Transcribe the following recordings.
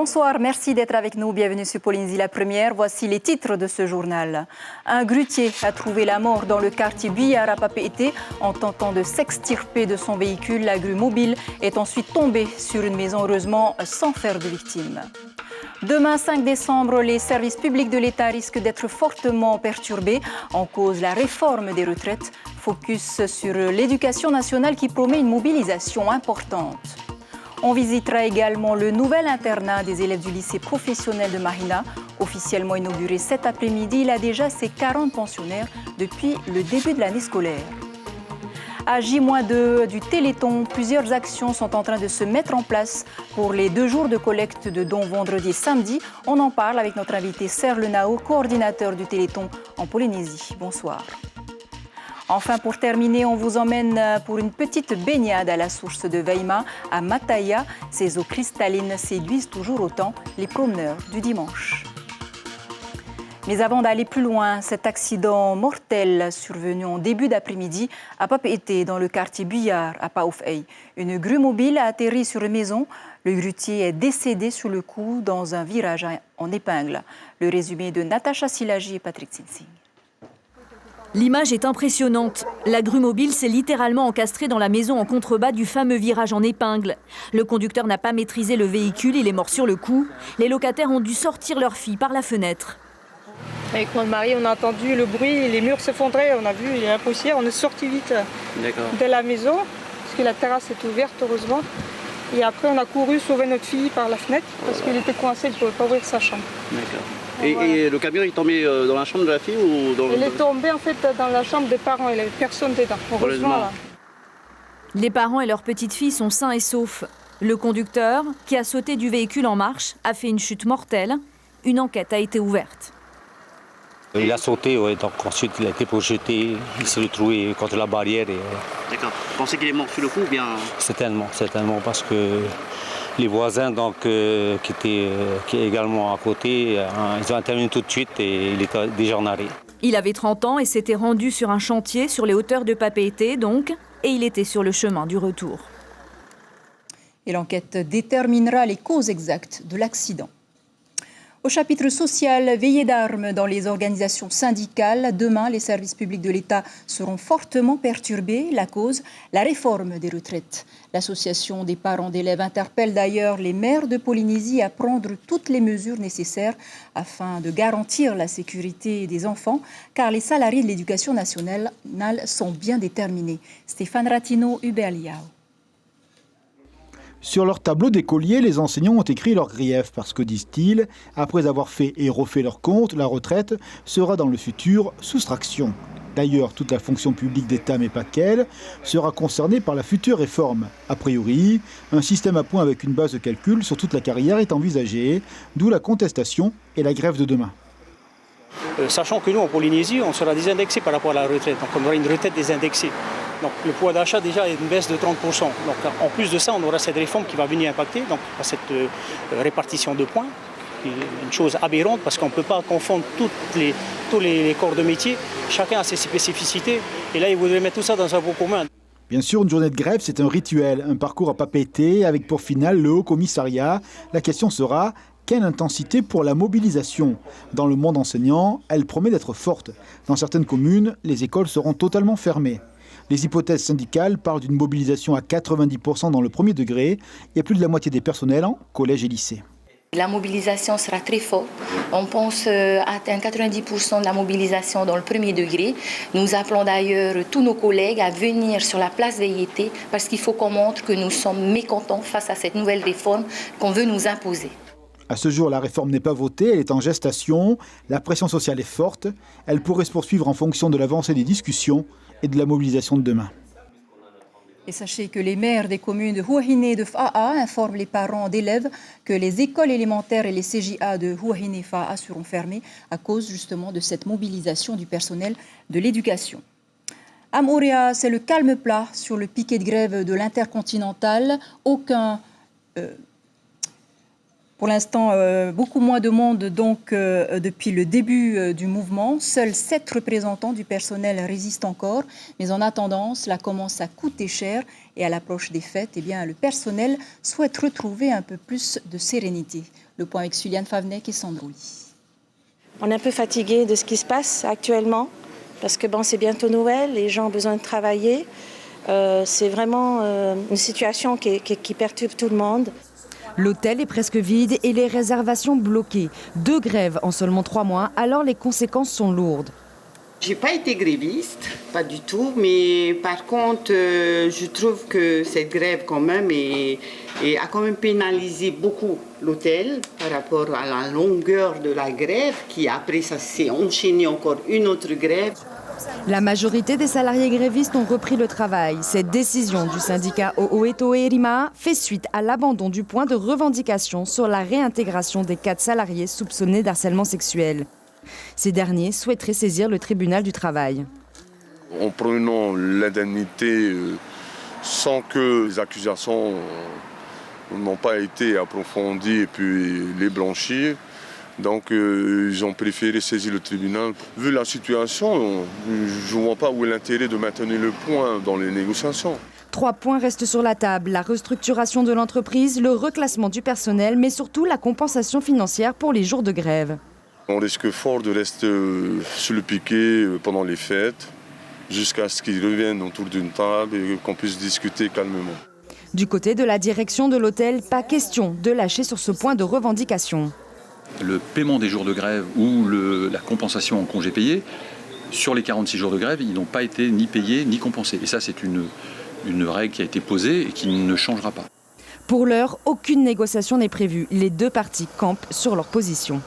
Bonsoir, merci d'être avec nous. Bienvenue sur Polynésie la première. Voici les titres de ce journal. Un grutier a trouvé la mort dans le quartier Buyar à Papeete en tentant de s'extirper de son véhicule. La grue mobile est ensuite tombée sur une maison, heureusement sans faire de victimes. Demain 5 décembre, les services publics de l'État risquent d'être fortement perturbés. En cause, la réforme des retraites. Focus sur l'éducation nationale qui promet une mobilisation importante. On visitera également le nouvel internat des élèves du lycée professionnel de Mahina. Officiellement inauguré cet après-midi, il a déjà ses 40 pensionnaires depuis le début de l'année scolaire. À J-2 du Téléthon, plusieurs actions sont en train de se mettre en place pour les 2 jours de collecte de dons vendredi et samedi. On en parle avec notre invité Serre Lenao, coordinateur du Téléthon en Polynésie. Bonsoir. Enfin, pour terminer, on vous emmène pour une petite baignade à la source de Veima, à Mataya. Ces eaux cristallines séduisent toujours autant les promeneurs du dimanche. Mais avant d'aller plus loin, cet accident mortel survenu en début d'après-midi à Papeete, dans le quartier Buyar, à Paoufei. Une grue mobile a atterri sur une maison. Le grutier est décédé sur le coup dans un virage en épingle. Le résumé de Natacha Silagi et Patrick Sinsing. L'image est impressionnante. La grue mobile s'est littéralement encastrée dans la maison en contrebas du fameux virage en épingle. Le conducteur n'a pas maîtrisé le véhicule, il est mort sur le coup. Les locataires ont dû sortir leur fille par la fenêtre. Avec mon mari, on a entendu le bruit, les murs s'effondraient, on a vu la poussière, on est sorti vite de la maison, parce que la terrasse est ouverte heureusement. Et après on a couru sauver notre fille par la fenêtre, parce qu'il était coincé, il ne pouvait pas ouvrir sa chambre. D'accord. Et le camion est tombé dans la chambre de la fille ou dans... Il est tombé en fait dans la chambre des parents, il n'y avait personne dedans. Heureusement. Là. Les parents et leur petite fille sont sains et saufs. Le conducteur, qui a sauté du véhicule en marche, a fait une chute mortelle. Une enquête a été ouverte. Il a sauté, ouais, donc ensuite il a été projeté, il s'est retrouvé contre la barrière. D'accord. Vous pensez qu'il est mort sur le coup ou bien... Certainement, parce que les voisins donc, qui est également à côté, ils ont intervenu tout de suite et il était déjà en arrêt. Il avait 30 ans et s'était rendu sur un chantier sur les hauteurs de Papeete donc, et il était sur le chemin du retour. Et l'enquête déterminera les causes exactes de l'accident. Au chapitre social, veillée d'armes dans les organisations syndicales. Demain, les services publics de l'État seront fortement perturbés. La cause, la réforme des retraites. L'association des parents d'élèves interpelle d'ailleurs les maires de Polynésie à prendre toutes les mesures nécessaires afin de garantir la sécurité des enfants, car les salariés de l'éducation nationale sont bien déterminés. Stéphane Ratino, Hubert Liao. Sur leur tableau d'écolier, les enseignants ont écrit leurs griefs parce que, disent-ils, après avoir fait et refait leur compte, la retraite sera dans le futur soustraction. D'ailleurs, toute la fonction publique d'État, mais pas qu'elle, sera concernée par la future réforme. A priori, un système à points avec une base de calcul sur toute la carrière est envisagé, d'où la contestation et la grève de demain. Sachant que nous, en Polynésie, on sera désindexé par rapport à la retraite, donc on aura une retraite désindexée. Donc le pouvoir d'achat déjà est une baisse de 30%. Donc en plus de ça, on aura cette réforme qui va venir impacter donc, à cette répartition de points, qui est une chose aberrante parce qu'on ne peut pas confondre tous les corps de métier. Chacun a ses spécificités et là, ils voudraient mettre tout ça dans un pot commun. Bien sûr, une journée de grève, c'est un rituel, un parcours à Papeete avec pour finale le Haut Commissariat. La question sera... quelle intensité pour la mobilisation? Dans le monde enseignant, elle promet d'être forte. Dans certaines communes, les écoles seront totalement fermées. Les hypothèses syndicales parlent d'une mobilisation à 90% dans le premier degré et plus de la moitié des personnels en collège et lycée. La mobilisation sera très forte. On pense atteindre 90% de la mobilisation dans le premier degré. Nous appelons d'ailleurs tous nos collègues à venir sur la place Veilleté parce qu'il faut qu'on montre que nous sommes mécontents face à cette nouvelle réforme qu'on veut nous imposer. À ce jour, la réforme n'est pas votée, elle est en gestation. La pression sociale est forte. Elle pourrait se poursuivre en fonction de l'avancée des discussions et de la mobilisation de demain. Et sachez que les maires des communes de Huahine et de Fa'a informent les parents d'élèves que les écoles élémentaires et les CJA de Huahine et Fa'a seront fermées à cause justement de cette mobilisation du personnel de l'éducation. À Moorea, c'est le calme plat sur le piquet de grève de l'Intercontinental. Pour l'instant, beaucoup moins de monde donc depuis le début du mouvement. Seuls 7 représentants du personnel résistent encore. Mais en attendant, cela commence à coûter cher. Et à l'approche des fêtes, eh bien, le personnel souhaite retrouver un peu plus de sérénité. Le point avec Suliane Favnek et Sandrouli. On est un peu fatigué de ce qui se passe actuellement. Parce que c'est bientôt Noël, les gens ont besoin de travailler. C'est vraiment une situation qui perturbe tout le monde. L'hôtel est presque vide et les réservations bloquées. 2 grèves en seulement 3 mois, alors les conséquences sont lourdes. J'ai pas été gréviste, pas du tout, mais par contre, je trouve que cette grève quand même a quand même pénalisé beaucoup l'hôtel par rapport à la longueur de la grève, qui après ça s'est enchaîné encore une autre grève. La majorité des salariés grévistes ont repris le travail. Cette décision du syndicat Ooeto et Erima fait suite à l'abandon du point de revendication sur la réintégration des 4 salariés soupçonnés d'harcèlement sexuel. Ces derniers souhaiteraient saisir le tribunal du travail. En prenant l'indemnité sans que les accusations n'ont pas été approfondies et puis les blanchir, donc ils ont préféré saisir le tribunal. Vu la situation, je ne vois pas où est l'intérêt de maintenir le point dans les négociations. 3 points restent sur la table, la restructuration de l'entreprise, le reclassement du personnel, mais surtout la compensation financière pour les jours de grève. On risque fort de rester sur le piquet pendant les fêtes, jusqu'à ce qu'ils reviennent autour d'une table et qu'on puisse discuter calmement. Du côté de la direction de l'hôtel, pas question de lâcher sur ce point de revendication. Le paiement des jours de grève ou la compensation en congés payés, sur les 46 jours de grève, ils n'ont pas été ni payés ni compensés. Et ça, c'est une règle qui a été posée et qui ne changera pas. Pour l'heure, aucune négociation n'est prévue. Les 2 parties campent sur leur position.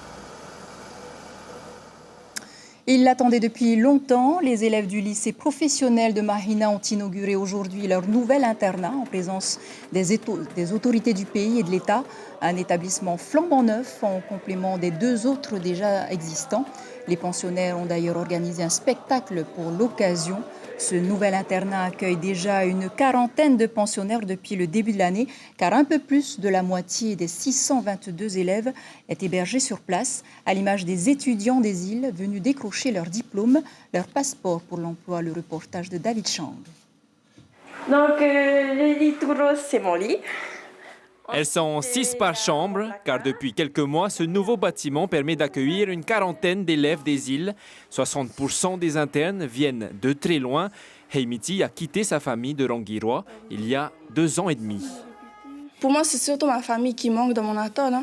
Ils l'attendaient depuis longtemps. Les élèves du lycée professionnel de Mahina ont inauguré aujourd'hui leur nouvel internat en présence des autorités du pays et de l'État. Un établissement flambant neuf en complément des 2 autres déjà existants. Les pensionnaires ont d'ailleurs organisé un spectacle pour l'occasion. Ce nouvel internat accueille déjà une 40aine de pensionnaires depuis le début de l'année, car un peu plus de la moitié des 622 élèves est hébergé sur place, à l'image des étudiants des îles venus décrocher leur diplôme, leur passeport pour l'emploi. Le reportage de David Chang. Donc le lit tout rose, c'est mon lit. Elles sont 6 par chambre, car depuis quelques mois, ce nouveau bâtiment permet d'accueillir une 40aine d'élèves des îles. 60% des internes viennent de très loin. Heimiti a quitté sa famille de Rangiroa il y a 2 ans et demi. Pour moi, c'est surtout ma famille qui manque dans mon atoll.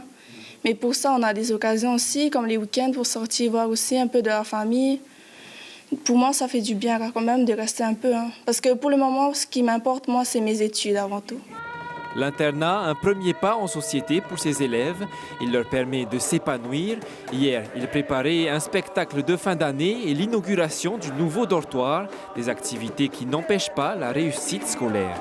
Mais pour ça, on a des occasions aussi, comme les week-ends, pour sortir voir aussi un peu de la famille. Pour moi, ça fait du bien quand même de rester un peu. Parce que pour le moment, ce qui m'importe, moi, c'est mes études avant tout. L'internat, un premier pas en société pour ses élèves. Il leur permet de s'épanouir. Hier, ils préparaient un spectacle de fin d'année et l'inauguration du nouveau dortoir, des activités qui n'empêchent pas la réussite scolaire.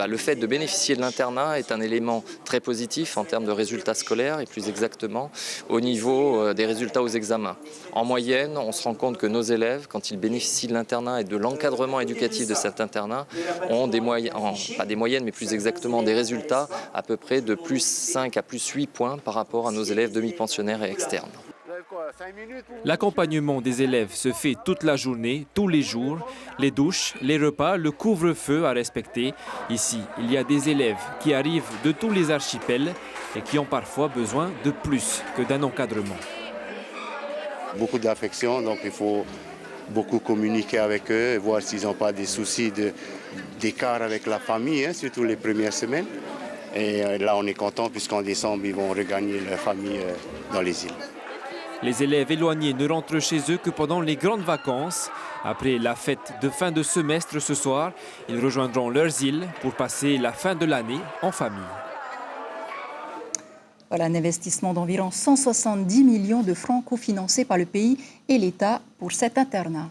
Le fait de bénéficier de l'internat est un élément très positif en termes de résultats scolaires et plus exactement au niveau des résultats aux examens. En moyenne, on se rend compte que nos élèves, quand ils bénéficient de l'internat et de l'encadrement éducatif de cet internat, ont des moyennes, pas des moyennes mais plus exactement des résultats à peu près de plus 5 à plus 8 points par rapport à nos élèves demi-pensionnaires et externes. L'accompagnement des élèves se fait toute la journée, tous les jours. Les douches, les repas, le couvre-feu à respecter. Ici, il y a des élèves qui arrivent de tous les archipels et qui ont parfois besoin de plus que d'un encadrement. Beaucoup d'affection, donc il faut beaucoup communiquer avec eux et voir s'ils n'ont pas des soucis d'écart avec la famille, surtout les premières semaines. Et là, on est content puisqu'en décembre, ils vont regagner leur famille dans les îles. Les élèves éloignés ne rentrent chez eux que pendant les grandes vacances. Après la fête de fin de semestre ce soir, ils rejoindront leurs îles pour passer la fin de l'année en famille. Voilà un investissement d'environ 170 millions de francs cofinancé par le pays et l'État pour cet internat.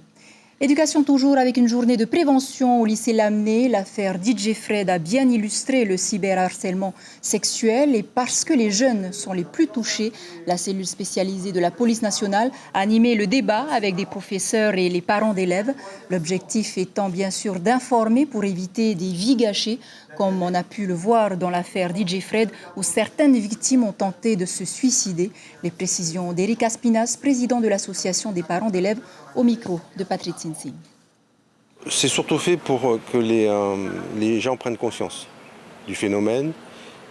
Éducation toujours avec une journée de prévention au lycée Lamné. L'affaire DJ Fred a bien illustré le cyberharcèlement sexuel et parce que les jeunes sont les plus touchés, la cellule spécialisée de la police nationale a animé le débat avec des professeurs et les parents d'élèves. L'objectif étant bien sûr d'informer pour éviter des vies gâchées, comme on a pu le voir dans l'affaire DJ Fred où certaines victimes ont tenté de se suicider. Les précisions d'Éric Aspinas, président de l'association des parents d'élèves, au micro de Patrick Sinsing. C'est surtout fait pour que les gens prennent conscience du phénomène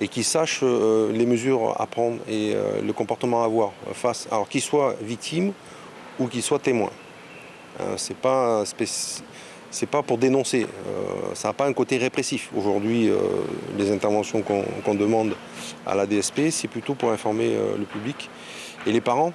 et qu'ils sachent les mesures à prendre et le comportement à avoir face, alors qu'ils soient victimes ou qu'ils soient témoins. C'est pas pour dénoncer, ça n'a pas un côté répressif. Aujourd'hui, les interventions qu'on demande à la DSP, c'est plutôt pour informer le public et les parents.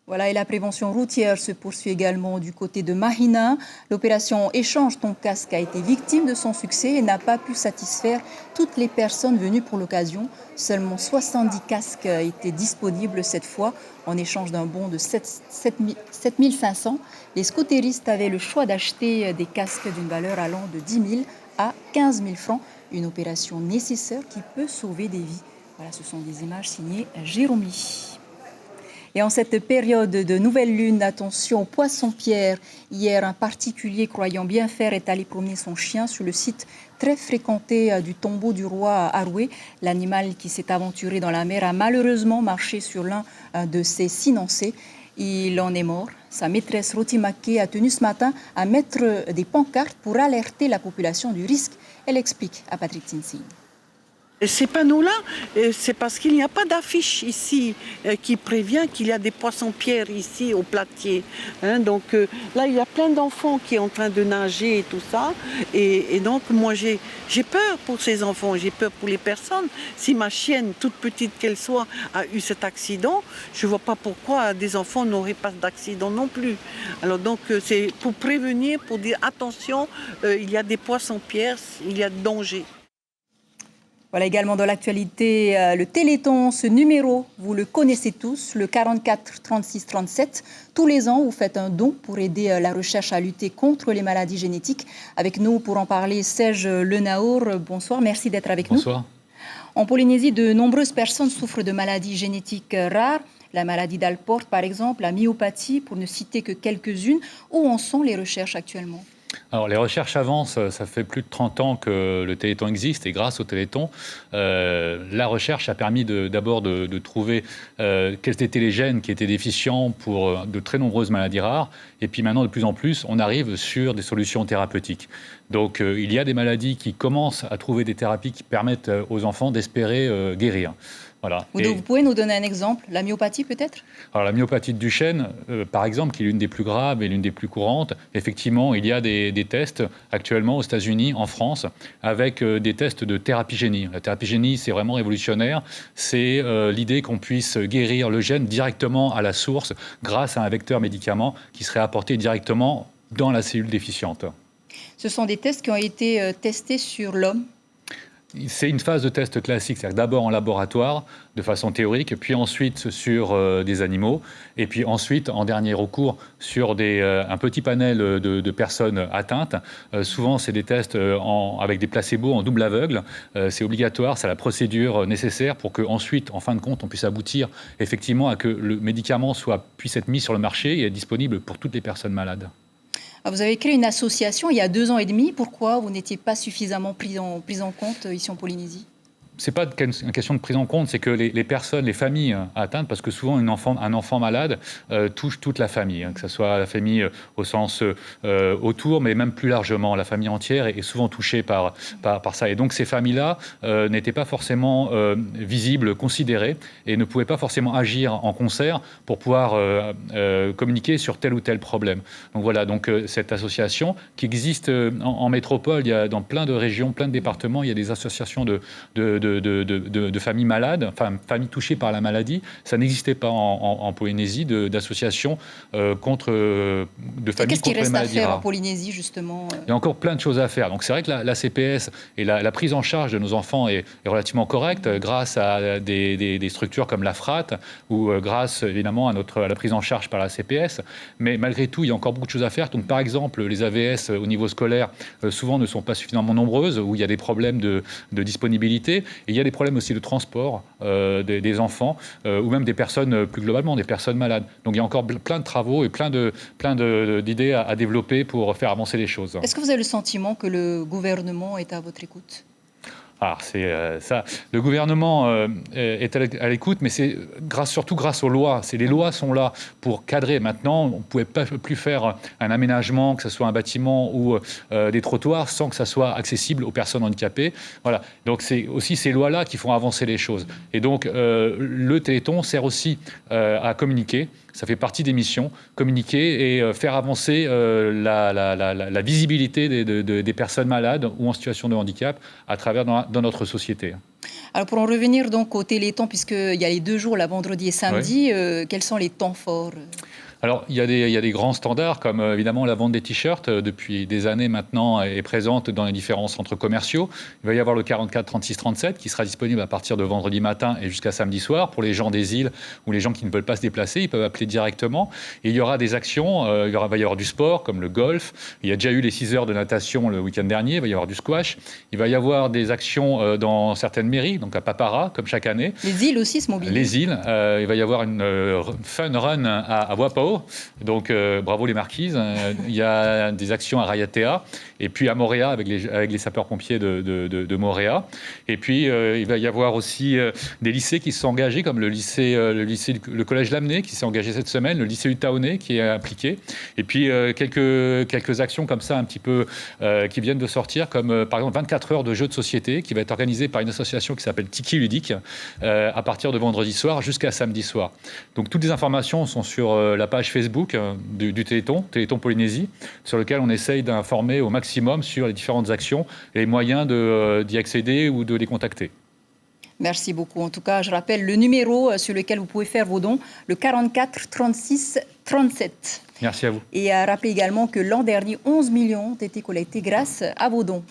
Voilà, et la prévention routière se poursuit également du côté de Mahina. L'opération Échange ton casque a été victime de son succès et n'a pas pu satisfaire toutes les personnes venues pour l'occasion. Seulement 70 casques étaient disponibles cette fois en échange d'un bon de 7500. Les scooteristes avaient le choix d'acheter des casques d'une valeur allant de 10 000 à 15 000 francs. Une opération nécessaire qui peut sauver des vies. Voilà, ce sont des images signées Jérôme Lee. Et en cette période de nouvelle lune, attention aux poissons-pierres. Hier, un particulier croyant bien faire est allé promener son chien sur le site très fréquenté du tombeau du roi à Aroué. L'animal qui s'est aventuré dans la mer a malheureusement marché sur l'un de ses 6 lancers. Il en est mort. Sa maîtresse Rotimake a tenu ce matin à mettre des pancartes pour alerter la population du risque. Elle explique à Patrick Tinsing. Ces panneaux-là, c'est parce qu'il n'y a pas d'affiche ici qui prévient qu'il y a des poissons-pierres ici au Platier. Donc là, il y a plein d'enfants qui sont en train de nager et tout ça. Et donc, moi, j'ai peur pour ces enfants, j'ai peur pour les personnes. Si ma chienne, toute petite qu'elle soit, a eu cet accident, je ne vois pas pourquoi des enfants n'auraient pas d'accident non plus. Alors donc, c'est pour prévenir, pour dire attention, il y a des poissons-pierres, il y a danger. Voilà également dans l'actualité le Téléthon, ce numéro, vous le connaissez tous, le 44 36 37. Tous les ans, vous faites un don pour aider la recherche à lutter contre les maladies génétiques. Avec nous pour en parler, Serge Lenaour. Bonsoir, merci d'être avec nous. Bonsoir. En Polynésie, de nombreuses personnes souffrent de maladies génétiques rares. La maladie d'Alport, par exemple, la myopathie, pour ne citer que quelques-unes. Où en sont les recherches actuellement ? Alors, les recherches avancent, ça fait plus de 30 ans que le Téléthon existe et grâce au Téléthon, la recherche a permis d'abord de trouver quels étaient les gènes qui étaient déficients pour de très nombreuses maladies rares et puis maintenant de plus en plus on arrive sur des solutions thérapeutiques. Donc il y a des maladies qui commencent à trouver des thérapies qui permettent aux enfants d'espérer guérir. Voilà. Vous pouvez nous donner un exemple, la myopathie peut-être ? Alors la myopathie de Duchenne, par exemple, qui est l'une des plus graves et l'une des plus courantes, effectivement, il y a des tests actuellement aux États-Unis, en France, avec des tests de thérapie génie. La thérapie génie, c'est vraiment révolutionnaire. C'est l'idée qu'on puisse guérir le gène directement à la source grâce à un vecteur médicament qui serait apporté directement dans la cellule déficiente. Ce sont des tests qui ont été testés sur l'homme ? C'est une phase de test classique, c'est-à-dire d'abord en laboratoire, de façon théorique, puis ensuite sur des animaux, et puis ensuite, en dernier recours, sur un petit panel de personnes atteintes. Souvent, c'est des tests avec des placebos en double aveugle. C'est obligatoire, c'est la procédure nécessaire pour qu'ensuite, en fin de compte, on puisse aboutir effectivement à que le médicament puisse être mis sur le marché et être disponible pour toutes les personnes malades. Vous avez créé une association il y a 2 ans et demi. Pourquoi vous n'étiez pas suffisamment pris en compte ici en Polynésie ? C'est pas une question de prise en compte, c'est que les personnes, les familles atteintes, parce que souvent un enfant malade touche toute la famille, que ce soit la famille au sens autour, mais même plus largement, la famille entière est souvent touchée par ça. Et donc ces familles-là n'étaient pas forcément visibles, considérées, et ne pouvaient pas forcément agir en concert pour pouvoir communiquer sur tel ou tel problème. Donc voilà, cette association qui existe en métropole, il y a dans plein de régions, plein de départements, il y a des associations de de familles malades, enfin familles touchées par la maladie. Ça n'existait pas en Polynésie d'associations de familles contre les maladies. Qu'est-ce qu'il reste à faire en Polynésie, justement? Il y a encore plein de choses à faire. Donc c'est vrai que la CPS et la prise en charge de nos enfants est relativement correcte grâce à des structures comme la FRAT ou grâce évidemment à la prise en charge par la CPS. Mais malgré tout, il y a encore beaucoup de choses à faire. Donc par exemple, les AVS au niveau scolaire souvent ne sont pas suffisamment nombreuses, où il y a des problèmes de disponibilité. Et il y a des problèmes aussi de transport des enfants ou même des personnes, plus globalement, des personnes malades. Donc il y a encore plein de travaux et plein d'idées à développer pour faire avancer les choses. Est-ce que vous avez le sentiment que le gouvernement est à votre écoute? Alors, c'est ça. Le gouvernement est à l'écoute, mais c'est surtout grâce aux lois. Les lois sont là pour cadrer. Maintenant, on ne pouvait pas plus faire un aménagement, que ce soit un bâtiment ou des trottoirs, sans que ça soit accessible aux personnes handicapées. Voilà. Donc, c'est aussi ces lois-là qui font avancer les choses. Et donc, le Téléthon sert aussi à communiquer. Ça fait partie des missions, communiquer et faire avancer la visibilité des personnes malades ou en situation de handicap à travers dans notre société. Alors pour en revenir donc au Téléthon, puisqu'il y a les 2 jours, là, vendredi et samedi, quels sont les temps forts? Alors, il y a des grands standards, comme évidemment la vente des t-shirts, depuis des années maintenant, est présente dans les différents centres commerciaux. Il va y avoir le 44 36 37 qui sera disponible à partir de vendredi matin et jusqu'à samedi soir. Pour les gens des îles ou les gens qui ne veulent pas se déplacer, ils peuvent appeler directement. Et il y aura des actions, il va y avoir du sport, comme le golf. Il y a déjà eu les 6 heures de natation le week-end dernier, il va y avoir du squash. Il va y avoir des actions dans certaines mairies, donc à Papara, comme chaque année. Les îles aussi se mobilisent. Les îles, il va y avoir une fun run à Wapao. Donc bravo les marquises. Il y a des actions à Rayatea et puis à Moorea avec les sapeurs-pompiers de Moorea. Et puis il va y avoir aussi des lycées qui se sont engagés, comme le collège Lamennais qui s'est engagé cette semaine, le lycée Utaone qui est impliqué. Et puis quelques actions comme ça un petit peu qui viennent de sortir, comme par exemple 24 heures de jeux de société qui va être organisé par une association qui s'appelle Tiki Ludique à partir de vendredi soir jusqu'à samedi soir. Donc toutes les informations sont sur la page Facebook du Téléthon Polynésie, sur lequel on essaye d'informer au maximum sur les différentes actions et les moyens d'y accéder ou de les contacter. Merci beaucoup. En tout cas, je rappelle le numéro sur lequel vous pouvez faire vos dons, le 44 36 37. Merci à vous. Et à rappeler également que l'an dernier, 11 millions ont été collectés grâce à vos dons.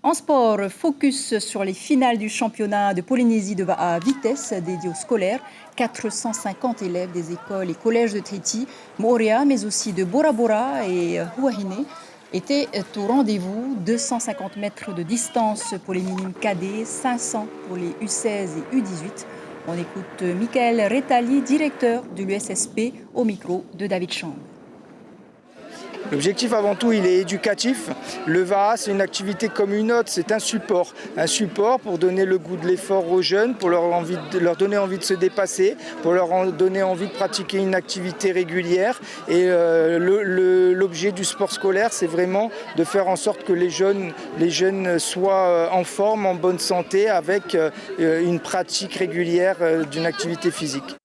En sport, focus sur les finales du championnat de Polynésie à vitesse dédié aux scolaires. 450 élèves des écoles et collèges de Tahiti, Moorea, mais aussi de Bora Bora et Huahine étaient au rendez-vous. 250 mètres de distance pour les minimes cadets, 500 pour les U16 et U18. On écoute Michael Retali, directeur de l'USSP, au micro de David Chang. L'objectif avant tout, il est éducatif. Le VAA, c'est une activité comme une autre, c'est un support pour donner le goût de l'effort aux jeunes, pour leur donner envie de se dépasser, pour leur donner envie de pratiquer une activité régulière. Et l'objet du sport scolaire, c'est vraiment de faire en sorte que les jeunes soient en forme, en bonne santé, avec une pratique régulière d'une activité physique.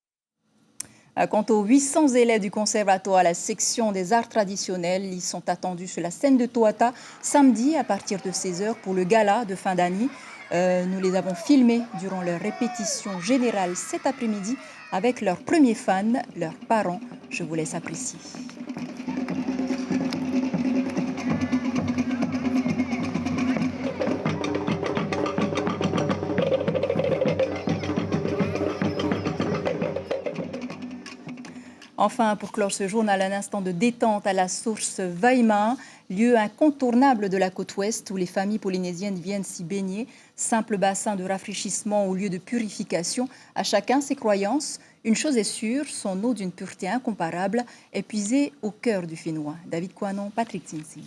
Quant aux 800 élèves du conservatoire à la section des arts traditionnels, ils sont attendus sur la scène de Toata samedi à partir de 16h pour le gala de fin d'année. Nous les avons filmés durant leur répétition générale cet après-midi avec leurs premiers fans, leurs parents. Je vous laisse apprécier. Enfin, pour clore ce journal, un instant de détente à la source Waima, lieu incontournable de la côte ouest où les familles polynésiennes viennent s'y baigner. Simple bassin de rafraîchissement ou lieu de purification, à chacun ses croyances. Une chose est sûre, son eau d'une pureté incomparable est puisée au cœur du Fénois. David Kouanon, Patrick Tinsing.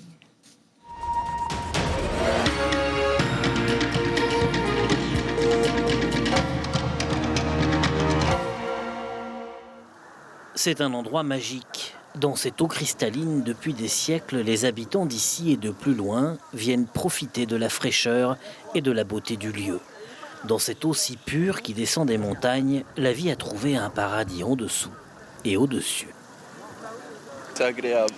C'est un endroit magique. Dans cette eau cristalline, depuis des siècles, les habitants d'ici et de plus loin viennent profiter de la fraîcheur et de la beauté du lieu. Dans cette eau si pure qui descend des montagnes, la vie a trouvé un paradis en dessous et au-dessus. C'est agréable.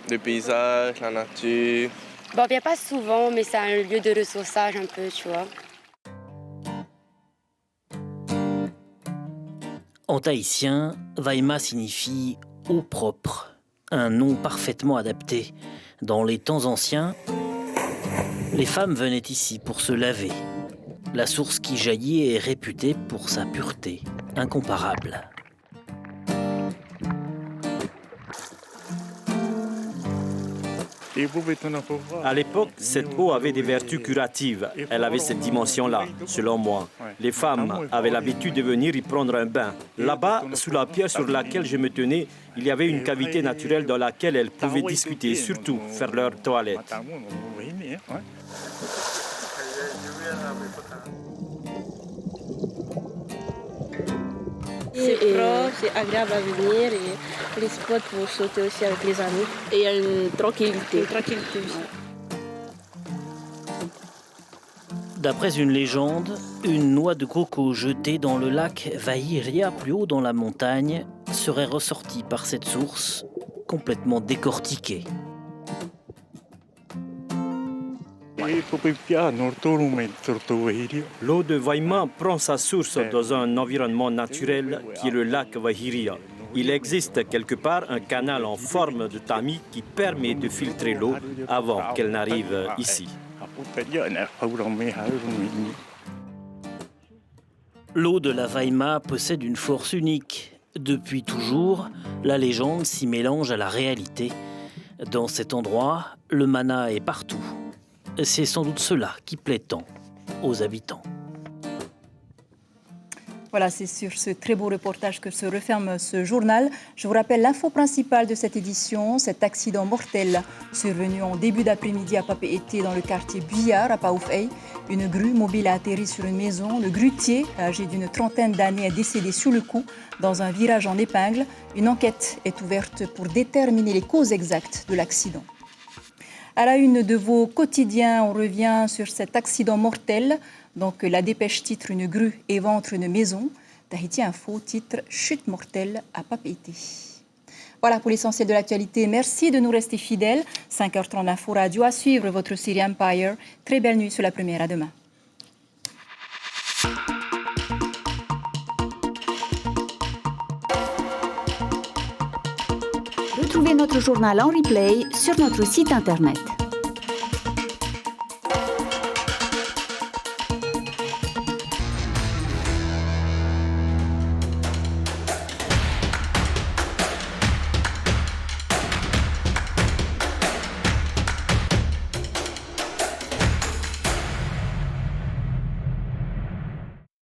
Le paysage, la nature. Bon, on vient pas souvent, mais c'est un lieu de ressourçage un peu, tu vois. En tahitien, Vaima signifie « eau propre », un nom parfaitement adapté. Dans les temps anciens, les femmes venaient ici pour se laver. La source qui jaillit est réputée pour sa pureté, incomparable. À l'époque, cette eau avait des vertus curatives. Elle avait cette dimension-là, selon moi. Les femmes avaient l'habitude de venir y prendre un bain. Là-bas, sous la pierre sur laquelle je me tenais, il y avait une cavité naturelle dans laquelle elles pouvaient discuter, surtout faire leur toilette. C'est propre, c'est agréable à venir et les spots pour sauter aussi avec les amis. Et il y a une tranquillité. D'après une légende, une noix de coco jetée dans le lac Vahiria, plus haut dans la montagne, serait ressortie par cette source, complètement décortiquée. L'eau de Vaima prend sa source dans un environnement naturel qui est le lac Vahiria. Il existe quelque part un canal en forme de tamis qui permet de filtrer l'eau avant qu'elle n'arrive ici. L'eau de la Vaima possède une force unique. Depuis toujours, la légende s'y mélange à la réalité. Dans cet endroit, le mana est partout. C'est sans doute cela qui plaît tant aux habitants. Voilà, c'est sur ce très beau reportage que se referme ce journal. Je vous rappelle l'info principale de cette édition, cet accident mortel survenu en début d'après-midi à Papeete dans le quartier Buyar à Paoufei. Une grue mobile a atterri sur une maison. Le grutier, âgé d'une trentaine d'années, est décédé sur le coup dans un virage en épingle. Une enquête est ouverte pour déterminer les causes exactes de l'accident. À la une de vos quotidiens, on revient sur cet accident mortel. Donc la dépêche titre « Une grue éventre une maison ». Tahiti Info titre « Chute mortelle à Papeete ». Voilà pour l'essentiel de l'actualité. Merci de nous rester fidèles. 5h30 d'Info Radio à suivre votre série Empire. Très belle nuit sur la première. À demain. Retrouvez notre journal en replay sur notre site internet.